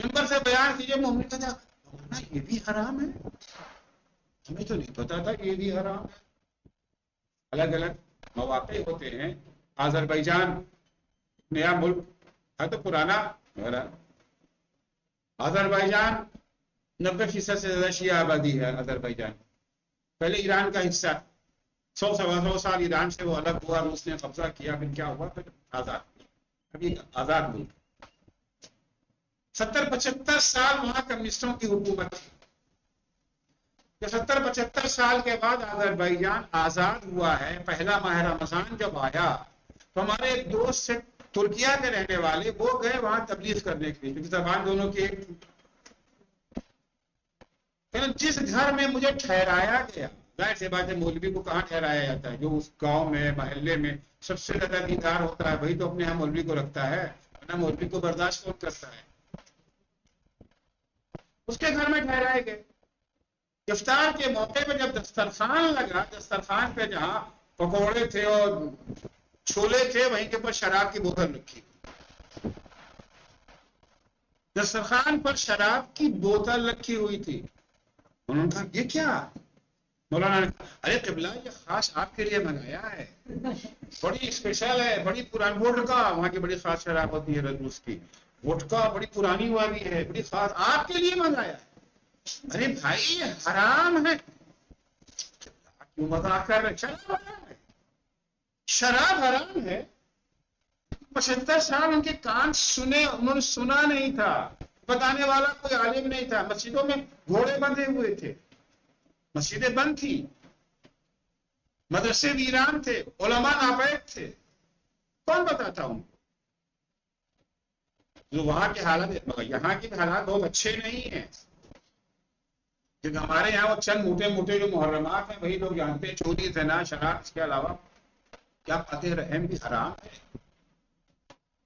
منبر سے بیان کیجئے، مومن کہتا ہے مولانا یہ بھی حرام ہے، ہمیں تو نہیں پتا تھا یہ بھی حرام ہے۔ الگ الگ مواقع ہوتے ہیں۔ آذربائیجان نیا ملک ہے تو پرانا ہے۔ آذربائیجان 90% سے زیادہ شیعہ آبادی ہے آذربائیجان۔ پہلے ایران کا حصہ، 100 سال ایران سے وہ الگ ہوا، روس نے قبضہ کیا، پھر کیا ہوا، پھر آزاد، ابھی آزاد ملک۔ 70-75 سال وہاں کمیونسٹوں کی حکومت تھی۔ 70-75 سال کے بعد آذربائیجان آزاد ہوا ہے۔ پہلا ماہ رمضان جب آیا تو ہمارے ایک دوست سے ترکیہ کے رہنے والے، وہ گئے وہاں تبلیغ کرنے کے لیے، کیونکہ زبان دونوں کی ایک تھی۔ جس گھر میں مجھے ٹھہرایا گیا، ظاہر سی بات ہے مولوی کو کہاں ٹھہرایا جاتا ہے؟ جو اس گاؤں میں محلے میں سب سے زیادہ دیندار ہوتا ہے وہی تو اپنے یہاں مولوی کو رکھتا ہے، ورنہ مولوی کو برداشت کون کرتا ہے؟ اس کے گھر میں ٹھہرائے گئے۔ افطار کے موقع پہ جب دسترخوان لگا، دسترخوان پہ جہاں پکوڑے تھے اور چھولے تھے وہیں کے اوپر شراب کی بوتل رکھی، دسترخوان پر شراب کی بوتل رکھی ہوئی تھی۔ انہوں نے کہا یہ کیا؟ مولانا نے کہا ارے قبلہ یہ خاص آپ کے لیے منگایا ہے، بڑی اسپیشل ہے، بڑی پرانی ووڈکا، وہاں کی بڑی خاص شراب ہوتی ہے روس کی، ووڈکا بڑی پرانی والی ہے، بڑی خاص، آپ کے لیے منگایا ہے۔ ارے بھائی یہ حرام ہے، کیوں مذاق کر رہے؟ شراب حرام ہے، شراب حرام ہے۔ 75 سال ان کے کان سنے، انہوں نے سنا نہیں تھا، بتانے والا کوئی عالم نہیں تھا۔ مسجدوں میں گھوڑے بندھے ہوئے تھے، مسجدیں بند تھی، مدرسے ویران تھے، علماء ناپید تھے، کون بتاتا ہوں؟ جو وہاں کے حالات، مگر یہاں کے حالات بہت اچھے نہیں ہیں، کیونکہ ہمارے یہاں وہ چند موٹے موٹے جو محرمات ہیں وہی لوگ جانتے ہیں، چوری، زنا، شراب، اس کے علاوہ کیا قطع رحم بھی حرام ہے؟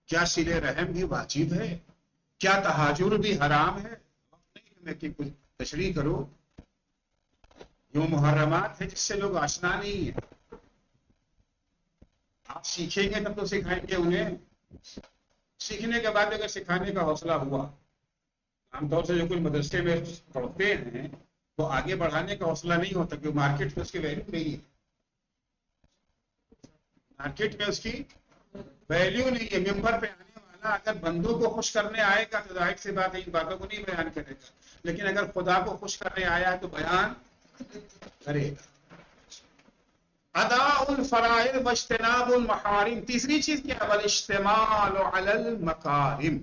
کیا صلہ رحم بھی واجب ہے؟ کیا تہاجر بھی حرام ہے؟ میں کہ کچھ تشریح کرو، جو محرمات ہیں جس سے لوگ آشنا نہیں ہیں، آپ سیکھیں گے تب تو سکھائیں گے انہیں، سیکھنے کے بعد اگر سکھانے کا حوصلہ ہوا، عام طور سے جو کچھ مدرسے میں پڑھتے ہیں وہ آگے بڑھانے کا حوصلہ نہیں ہوتا، کیونکہ مارکیٹ میں اس کی ویلیو نہیں ہے، مارکیٹ میں اس کی ویلیو نہیں ہے۔ ممبر پہ آنے والا اگر بندوں کو خوش کرنے آئے گا تو ظاہر سی بات ہے ان باتوں کو نہیں بیان کرے گا، لیکن اگر خدا کو خوش کرنے آیا ہے تو بیان کرے گا۔ اداء الفرائض واجتناب المحارم۔ تیسری چیز کیا؟ والاشتمال علی المکارم،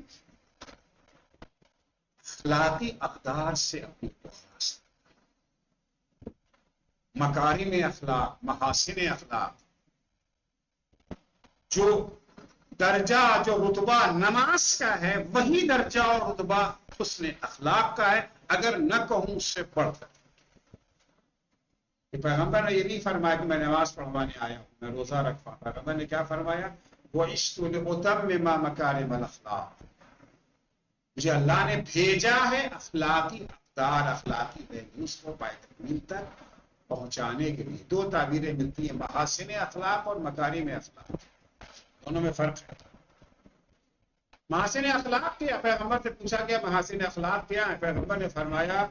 اخلاقی اقدار سے اپنی مکارم اخلاق، محاسن اخلاق، جو درجہ، جو رتبہ نماز کا ہے وہی درجہ اور رتبہ حسن اخلاق کا ہے، اگر نہ کہوں اس سے بڑھ کر۔ پیغمبر نے یہ نہیں فرمایا کہ میں نماز پڑھوانے آیا ہوں، میں روزہ رکھوا۔ پیغمبر نے کیا فرمایا؟ وَعِشْتُ لِأُتَمِّمَ مَكَارِمَ الْأَخْلَاقِ، مجھے اللہ نے بھیجا ہے اخلاقی اقدار، اخلاقی ویلیوز کو پائے تکمیل تک پہنچانے کے لیے۔ دو تعبیریں ملتی ہیں، محاسن اخلاق اور مکارم اخلاق، دونوں میں فرق ہے۔ محاسن اخلاق کیا؟ پیغمبر سے پوچھا گیا محاسن اخلاق کیا ہے؟ پیغمبر نے فرمایا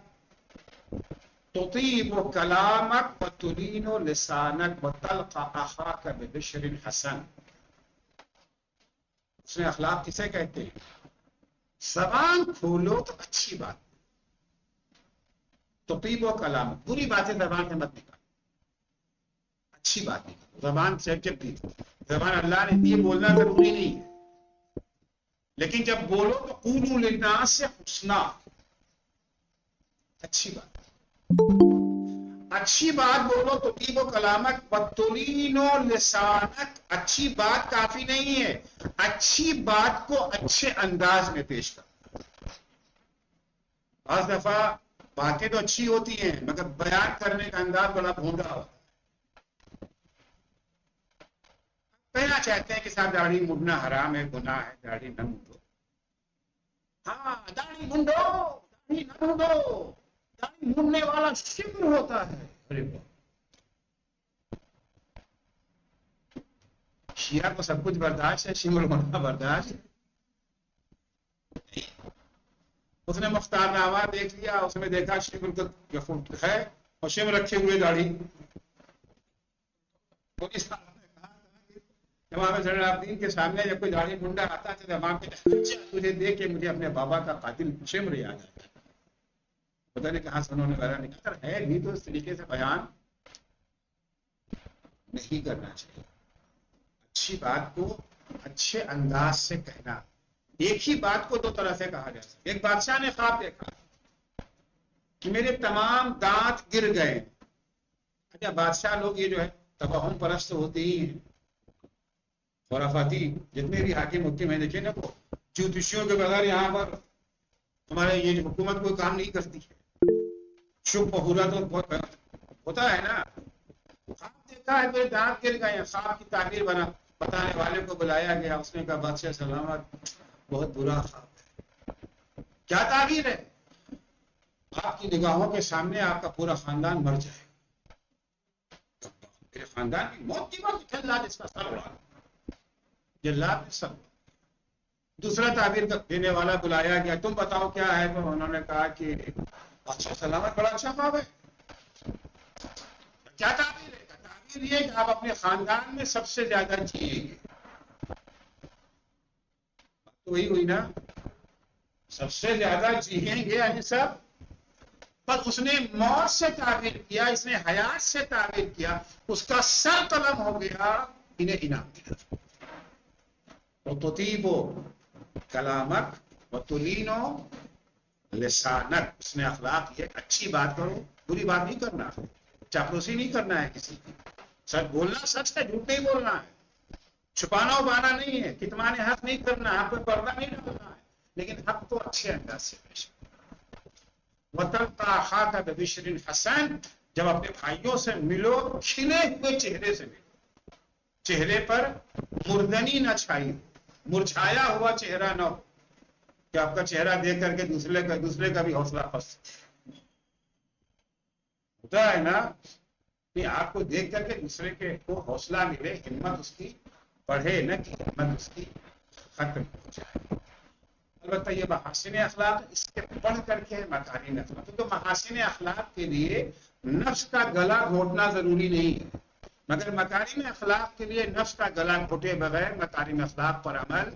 تطیب کلامک وتلین لسانک وتلقى اخاک ببشر حسن۔ اس نے اخلاق کسے کہتے ہیں؟ زبان کھولو تو اچھی بات، تطیب کلامک، بری باتیں زبان سے مت نکالو، اچھی بات نکالو، زبان سے جب بھی، زبان اللہ نے دی بولنا ضروری نہیں ہے، لیکن جب بولو تو قولوا للناس حسنا، اچھی بات، اچھی بات بولو، تطیب کلامک وتلین لسانک، اچھی بات کافی نہیں ہے، اچھی بات کو اچھے انداز میں پیش کرو۔ بعض دفعہ باتیں تو اچھی ہوتی ہیں مگر بیان کرنے کا انداز بڑا بھونڈا ہوتا ہے۔ کہنا چاہتے ہیں کہ صاحب داڑھی مڈنا حرام ہے، گناہ ہے، داڑھی نہ مڈو۔ ہاں داڑھی مڈو، داڑھی نہ مڈو، داڑھی مڈنے والا شکر ہوتا ہے۔ ارے شیعہ کو سب کچھ برداشت ہے، شمر ہونا برداشت ہے۔ اس نے مختار نامہ دیکھ لیا، اس میں دیکھا شمر ہے اور شمر رکھے ہوئے داڑھی. پولیس والوں نے کہا کہ امام زین العابدین کے سامنے جب کوئی داڑھی منڈا آتا تھا تو امام کہتے ہیں اچھا تجھے دیکھ کے مجھے اپنے بابا کا قاتل شمر یاد آتا ہے. پتہ نہیں کہاں سے انہوں نے بیان نہیں کہا، ہے بھی تو اس طریقے سے بیان نہیں کرنا چاہیے. اچھی بات کو اچھے انداز سے کہنا. ایک ہی بات کو دو طرح سے کہا جا سکتا ہے. ایک بادشاہ نے خواب دیکھا کہ میرے تمام دانت گر گئے. اچھا بادشاہ لوگ یہ جو ہے توہم پرست ہوتے ہی ہیں، خرافاتی جتنے بھی حاکم حکیم ہیں. دیکھیں نا وہ جوتشیوں کے بغیر یہاں پر ہمارے یہ جو حکومت کوئی کام نہیں کرتی ہے. شب پہورا تو بہت ہوتا ہے نا. خواب دیکھا ہے میرے دانت گر گئے ہیں. خواب کی تعبیر بتانے والے کو بلایا گیا. اس نے کہا بادشاہ سلامت بہت برا خواب ہے. کیا تعبیر ہے؟ آپ کی نگاہوں کے سامنے آپ کا پورا خاندان مر جائے. میرے خاندان کی موت کی بات جلد اس کا سر اڑا. جلد نے سر. دوسرا تعبیر دینے والا بلایا گیا. تم بتاؤ کیا ہے؟ تو انہوں نے کہا کہ بادشاہ سلامت بڑا اچھا خواب ہے. کیا تعبیر ہے؟ تعبیر یہ کہ آپ اپنے خاندان میں سب سے زیادہ جیئیں گے. تو وہی ہوئی نا، سب سے زیادہ جیئیں گے یعنی سب. بس اس نے موت سے تعبیر کیا، اس نے حیات سے تعبیر کیا. اس کا سر قلم ہو گیا انہیں انعام کی طرف. تو تطیبو کلامک و تلینو لسانک. اس نے اخلاق یہ اچھی بات کرو، بری بات نہیں کرنا، چاپلوسی نہیں کرنا ہے کسی کی. سچ بولنا سچ ہے، جھوٹ نہیں بولنا ہے. چھپانا ابانا نہیں ہے، کتمان حق نہیں کرنا، حق پہ پردہ نہیں ڈالنا ہے، لیکن حق کو اچھے انداز سے پیش کرنا. وَتَلْقَىٰ أَخَاكَ بِبِشْرٍ حَسَنٍ. جب اپنے بھائیوں سے ملو کھلے ہوئے چہرے سے ملو. چہرے پر مردنی نہ چھائی ہو، مرجھایا ہوا چہرہ نہ ہو کہ آپ کا چہرہ دیکھ کر کے دوسرے کا بھی حوصلہ پھنس ہوتا ہے نا کہ آپ کو دیکھ کر کے دوسرے کے کو حوصلہ ملے، ہمت اس کی بڑھے نہ کہ ہمت اس کی ختم ہو جائے. البتہ یہ محاسن اخلاق اس کے پڑھ کر کے مکارم اخلاق. تو محاسن اخلاق کے لیے نفس کا گلا گھونٹنا ضروری نہیں ہے، مگر مکارم اخلاق کے لیے نفس کا گلا گھونٹے بغیر مکارم اخلاق پر عمل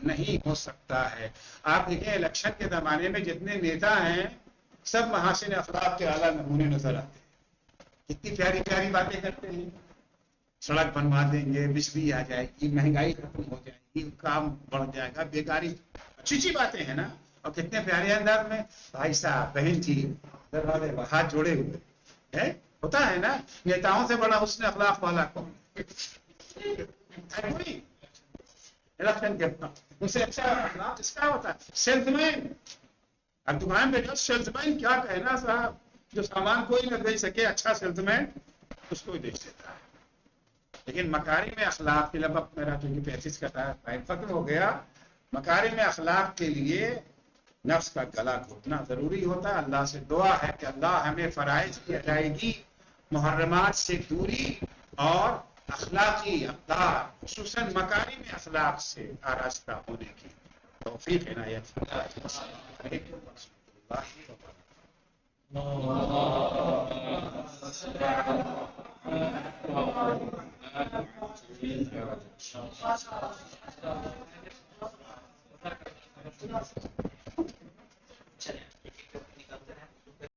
نہیں ہو سکتا ہے. آپ دیکھیں الیکشن کے زمانے میں جتنے نیتا ہیں سب محاسن اخلاق کے اعلیٰ نمونے نظر آتے ہیں. کتنی پیاری پیاری باتیں کرتے ہیں. سڑک بنوا دیں گے، بجلی آ جائے گی، مہنگائی ختم ہو جائے گی، کام بڑھ جائے گا، بیکاری. اچھی باتیں ہیں نا. اور کتنے پیارے انداز میں بھائی صاحب بہن جی دروازے ہاتھ جوڑے ہوئے ہے. ہوتا ہے نا. نیتاؤں سے بڑا حسن اخلاق والا کون ہے؟ الیکشن کے ان سے اچھا اخلاق اس کا ہوتا ہے. سیلس مین. اب دکان پہ جو سیلس مین کیا کہنا صاحب، جو سامان کوئی نہ بیچ سکے اچھا سیلس مین اس کو ہی بیچ دیتا ہے. لیکن مکارم اخلاق کے لب میرا چونکہ 35 کا ٹائم ختم ہو گیا. مکارم اخلاق کے لیے نفس کا گلا گھونٹنا ضروری ہوتا ہے. اللہ سے دعا ہے کہ اللہ ہمیں فرائض کی ادائیگی، محرمات سے دوری اور اخلاقی اقدار خصوصاً مکارم اخلاق سے آراستہ ہونے کی توفیق عنایت فرمائے. اللہ